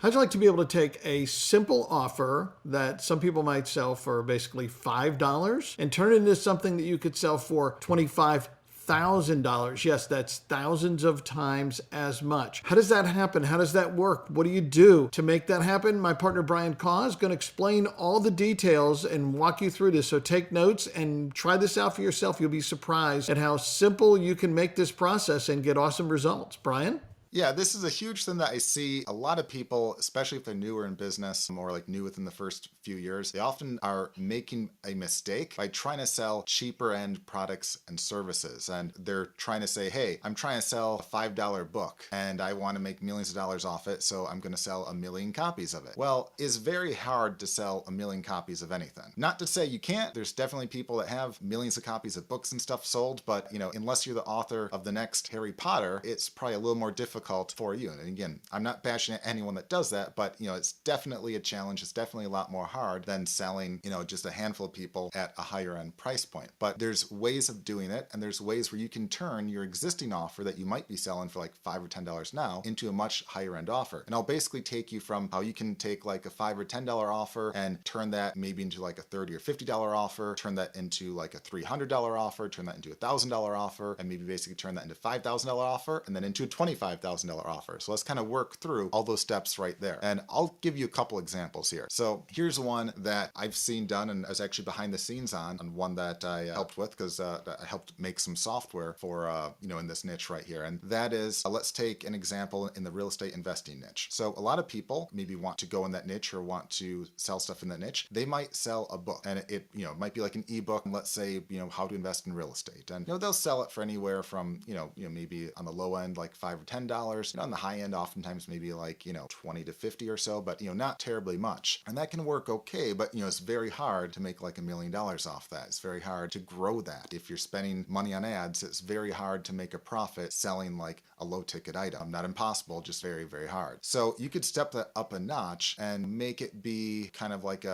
How'd you like to be able to take a simple offer that some people might sell for basically $5 and turn it into something that you could sell for $25,000? Yes, that's thousands of times as much. How does that happen? How does that work? What do you do to make that happen? My partner Brian Kaw is going to explain all the details and walk you through this. So take notes and try this out for yourself. You'll be surprised at how simple you can make this process and get awesome results. Brian? Yeah, this is a huge thing that I see a lot of people, especially if they're newer in business or like new within the first few years, they often are making a mistake by trying to sell cheaper end products and services. And they're trying to say, hey, I'm trying to sell a $5 book and I want to make millions of dollars off it, so I'm going to sell 1,000,000 copies of it. Well, it's very hard to sell 1,000,000 copies of anything. Not to say you can't, there's definitely people that have millions of copies of books and stuff sold, but unless you're the author of the next Harry Potter, it's probably a little more difficult for you. And again, I'm not bashing at anyone that does that, but it's definitely a challenge. It's definitely a lot more hard than selling, just a handful of people at a higher end price point. But there's ways of doing it, and there's ways where you can turn your existing offer that you might be selling for like $5 or $10 now into a much higher end offer. And I'll basically take you from how you can take like a $5 or $10 offer and turn that maybe into like a $30 or $50 offer, turn that into like a $300 offer, turn that into a $1,000 offer, and maybe basically turn that into a $5,000 offer, and then into a $25,000 offer. So let's kind of work through all those steps right there. And I'll give you a couple examples here. So here's one that I've seen done and I was actually behind the scenes on one that I helped with because I helped make some software for, in this niche right here. And that is, let's take an example in the real estate investing niche. So a lot of people maybe want to go in that niche or want to sell stuff in that niche. They might sell a book and it might be like an ebook, let's say, how to invest in real estate. And, they'll sell it for anywhere from, maybe on the low end, like $5 or $10, on the high end, oftentimes maybe like, 20 to 50 or so, but, not terribly much. And that can work okay, but, it's very hard to make like $1,000,000 off that. It's very hard to grow that. If you're spending money on ads, it's very hard to make a profit selling like a low ticket item. Not impossible, just very, very hard. So you could step that up a notch and make it be kind of like,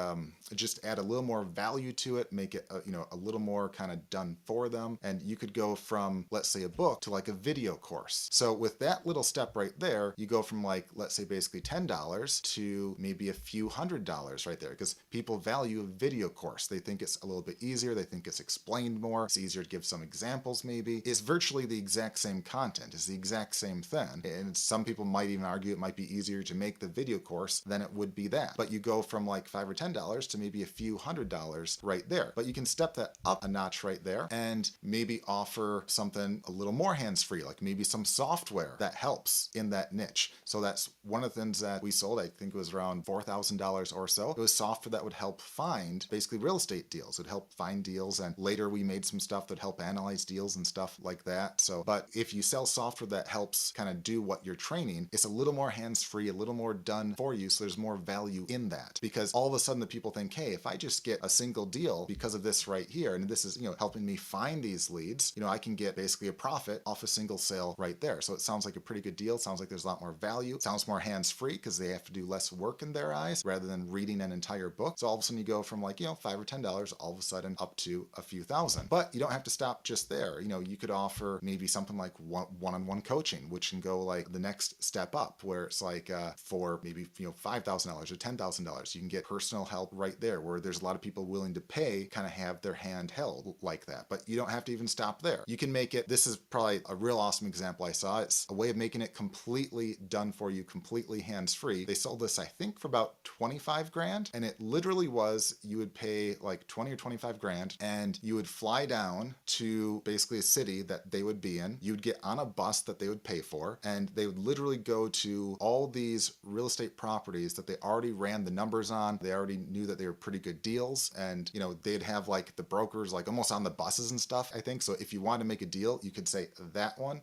just add a little more value to it, make it, a little more kind of done for them. And you could go from, let's say, a book to like a video course. So with that little step right there, you go from like, let's say basically $10 to maybe a few $100s right there, because people value a video course. They think it's a little bit easier. They think it's explained more. It's easier to give some examples maybe. It's virtually the exact same content. It's the exact same thing. And some people might even argue it might be easier to make the video course than it would be that. But you go from like $5 or $10 to maybe a few $100s right there. But you can step that up a notch right there and maybe offer something a little more hands-free, like maybe some software that helps in that niche. So that's one of the things that we sold. I think it was around $4,000 or so. It was software that would help find basically real estate deals. It would help find deals, and later we made some stuff that help analyze deals and stuff like that. So, but if you sell software that helps kind of do what you're training, it's a little more hands-free, a little more done for you. So there's more value in that, because all of a sudden the people think, hey, if I just get a single deal because of this right here, and this is, helping me find these leads, I can get basically a profit off a single sale right there. So it sounds like a pretty good deal. It sounds like there's a lot more value. It sounds more hands-free because they have to do less work in their eyes rather than reading an entire book. So all of a sudden you go from like, $5 or $10 all of a sudden up to a few thousand. But you don't have to stop just there. You could offer maybe something like one-on-one coaching, which can go like the next step up, where it's like for maybe $5,000 or $10,000, you can get personal help right there, where there's a lot of people willing to pay, kind of have their hand held like that. But you don't have to even stop there. You can make it, this is probably a real awesome example I saw. It's a way of making it completely done for you, completely hands-free. They sold this, I think, for about 25 grand. And it literally was, you would pay like 20 or 25 grand and you would fly down to basically a city that they would be in. You'd get on a bus that they would pay for, and they would literally go to all these real estate properties that they already ran the numbers on. They already knew that they were pretty good deals. And, they'd have like the brokers like almost on the buses and stuff, I think. So if you wanted to make a deal, you could say that one,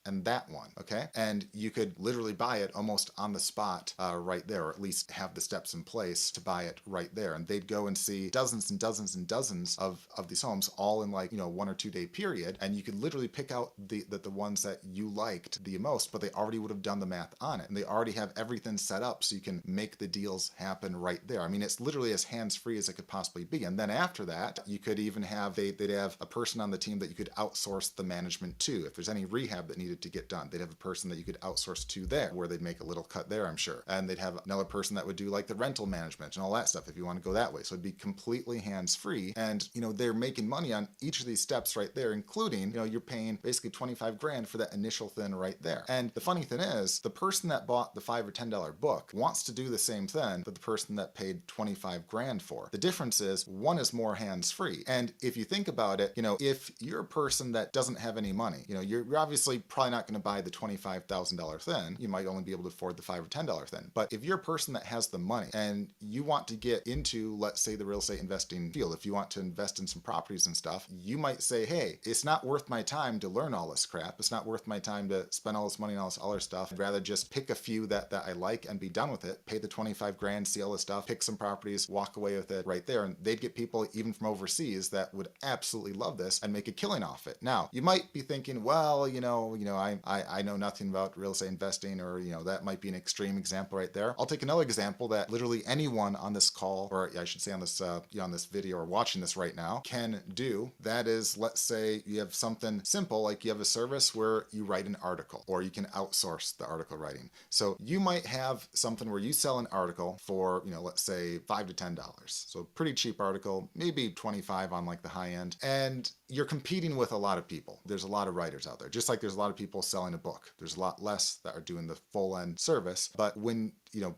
and that one. Okay. And you could literally buy it almost on the spot right there, or at least have the steps in place to buy it right there. And they'd go and see dozens and dozens and dozens of these homes all in like, 1 or 2 day period. And you could literally pick out the ones that you liked the most, but they already would have done the math on it. And they already have everything set up so you can make the deals happen right there. I mean, it's literally as hands-free as it could possibly be. And then after that, you could even have, they'd have a person on the team that you could outsource the management to. If there's any rehab that needed to get done, they'd have have a person that you could outsource to there where they'd make a little cut there, I'm sure. And they'd have another person that would do like the rental management and all that stuff if you want to go that way. So it'd be completely hands-free. And, they're making money on each of these steps right there, including, you're paying basically 25 grand for that initial thing right there. And the funny thing is, the person that bought the $5 or $10 book wants to do the same thing that the person that paid 25 grand for. The difference is one is more hands-free. And if you think about it, if you're a person that doesn't have any money, you're obviously probably not going to buy the $25,000 thing. You might only be able to afford the $5 or $10 thing. But if you're a person that has the money and you want to get into, let's say, the real estate investing field, if you want to invest in some properties and stuff, you might say, hey, it's not worth my time to learn all this crap. It's not worth my time to spend all this money on all this other stuff. I'd rather just pick a few that I like and be done with it, pay the 25 grand, see all this stuff, pick some properties, walk away with it right there. And they'd get people even from overseas that would absolutely love this and make a killing off it. Now, you might be thinking, well, I know nothing about real estate investing, or, that might be an extreme example right there. I'll take another example that literally anyone on this call, or I should say on this video or watching this right now, can do. That is, let's say you have something simple, like you have a service where you write an article, or you can outsource the article writing. So you might have something where you sell an article for, let's say $5 to $10. So pretty cheap article, maybe 25 on like the high end. And you're competing with a lot of people. There's a lot of writers out there, just like there's a lot of people selling a book. There's a lot less that are doing the full end service. But when,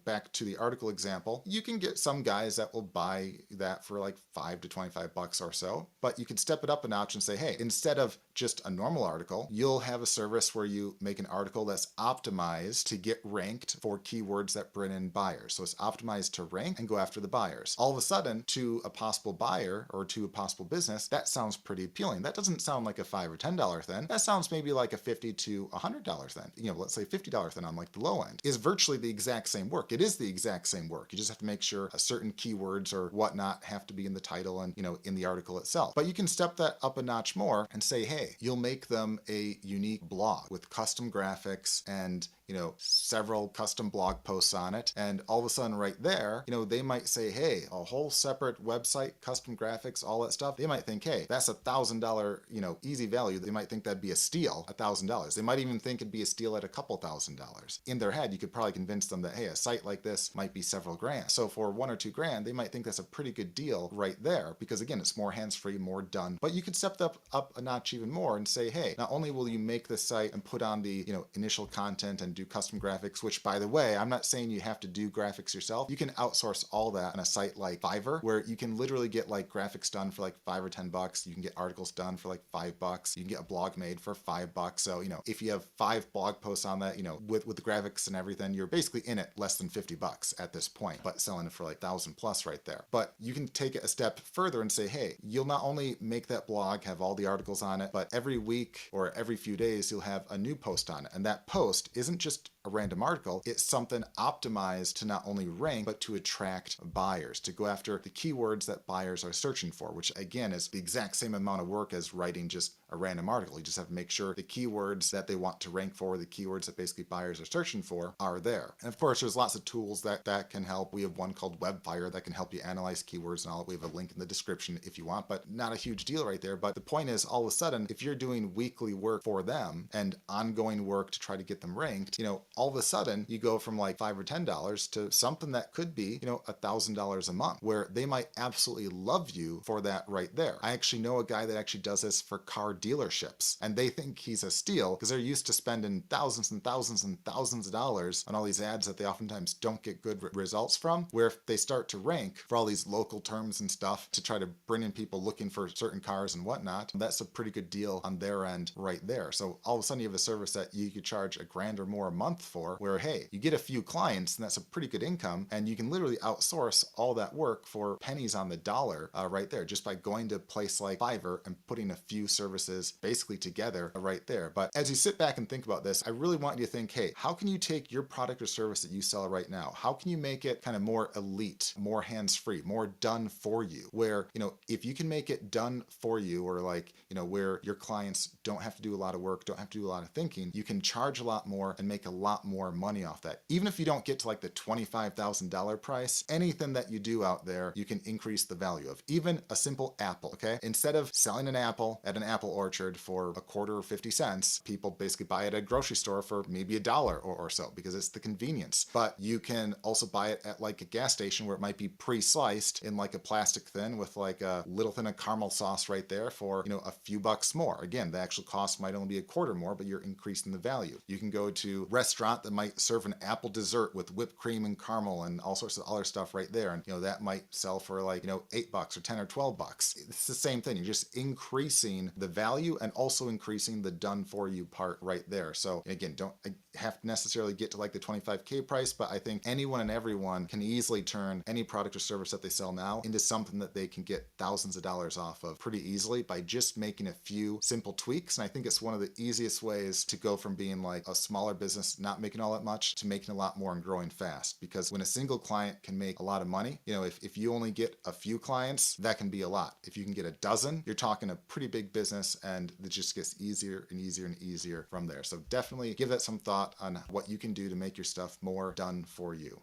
back to the article example, you can get some guys that will buy that for like $5 to $25 or so. But you can step it up a notch and say, hey, instead of just a normal article, you'll have a service where you make an article that's optimized to get ranked for keywords that bring in buyers. So it's optimized to rank and go after the buyers. All of a sudden, to a possible buyer or to a possible business, that sounds pretty appealing. That doesn't sound like a $5 or $10 thing. That sounds maybe like a $50 to $100 thing. Let's say $50 thing on like the low end is virtually the exact same work. It is the exact same work. You just have to make sure certain keywords or whatnot have to be in the title and, in the article itself. But you can step that up a notch more and say, hey, you'll make them a unique blog with custom graphics and several custom blog posts on it. And all of a sudden right there, they might say, hey, a whole separate website, custom graphics, all that stuff. They might think, hey, that's $1,000, easy value. They might think that'd be a steal, $1,000. They might even think it'd be a steal at a couple $1,000. In their head, you could probably convince them that, hey, a site like this might be several grand. So for $1 or $2 grand, they might think that's a pretty good deal right there, because again, it's more hands-free, more done. But you could step that up a notch even more and say, hey, not only will you make the site and put on the, initial content and do custom graphics, which by the way, I'm not saying you have to do graphics yourself. You can outsource all that on a site like Fiverr, where you can literally get like graphics done for like $5 or $10. You can get articles done for like $5. You can get a blog made for $5. So, if you have 5 blog posts on that, with the graphics and everything, you're basically in it less than $50 at this point, but selling it for like 1,000 plus right there. But you can take it a step further and say, hey, you'll not only make that blog, have all the articles on it, but every week or every few days, you'll have a new post on it. And that post isn't just a random article, it's something optimized to not only rank, but to attract buyers, to go after the keywords that buyers are searching for, which again is the exact same amount of work as writing just a random article. You just have to make sure the keywords that they want to rank for, the keywords that basically buyers are searching for, are there. And of course, there's lots of tools that can help. We have one called Webfire that can help you analyze keywords and all. We have a link in the description if you want, but not a huge deal right there. But the point is, all of a sudden, if you're doing weekly work for them and ongoing work to try to get them ranked, all of a sudden you go from like $5 or $10 to something that could be, $1,000 a month, where they might absolutely love you for that right there. I actually know a guy that actually does this for car dealerships, and they think he's a steal because they're used to spending thousands and thousands and thousands of dollars on all these ads that they oftentimes don't get good results from, where if they start to rank for all these local terms and stuff to try to bring in people looking for certain cars and whatnot, that's a pretty good deal on their end right there. So all of a sudden you have a service that you could charge $1,000 or more a month for, where, hey, you get a few clients and that's a pretty good income, and you can literally outsource all that work for pennies on the dollar right there, just by going to a place like Fiverr and putting a few services basically together right there. But as you sit back and think about this, I really want you to think, hey, how can you take your product or service that you sell right now? How can you make it kind of more elite, more hands-free, more done for you? Where, if you can make it done for you, or like, where your clients don't have to do a lot of work, don't have to do a lot of thinking, you can charge a lot more and make a lot more money off that. Even if you don't get to like the $25,000 price, anything that you do out there, you can increase the value of. Even a simple apple, okay? Instead of selling an apple at an apple orchard for a quarter or 50 cents, people basically buy it at a grocery store for maybe $1 or so, because it's the convenience. But you can also buy it at like a gas station where it might be pre-sliced in like a plastic thin with like a little thin of caramel sauce right there for, a few bucks more. Again, the actual cost might only be a quarter more, but you're increasing the value. You can go to a restaurant that might serve an apple dessert with whipped cream and caramel and all sorts of other stuff right there. And, that might sell for like, $8 or 10 or 12 bucks. It's the same thing. You're just increasing the value and also increasing the done for you part right there. So again, don't have to necessarily get to like the 25K price, but I think anyone and everyone can easily turn any product or service that they sell now into something that they can get thousands of dollars off of pretty easily by just making a few simple tweaks. And I think it's one of the easiest ways to go from being like a smaller business, not making all that much, to making a lot more and growing fast. Because when a single client can make a lot of money, if you only get a few clients, that can be a lot. If you can get a dozen, you're talking a pretty big business, and it just gets easier and easier and easier from there. So definitely give that some thought on what you can do to make your stuff more done for you.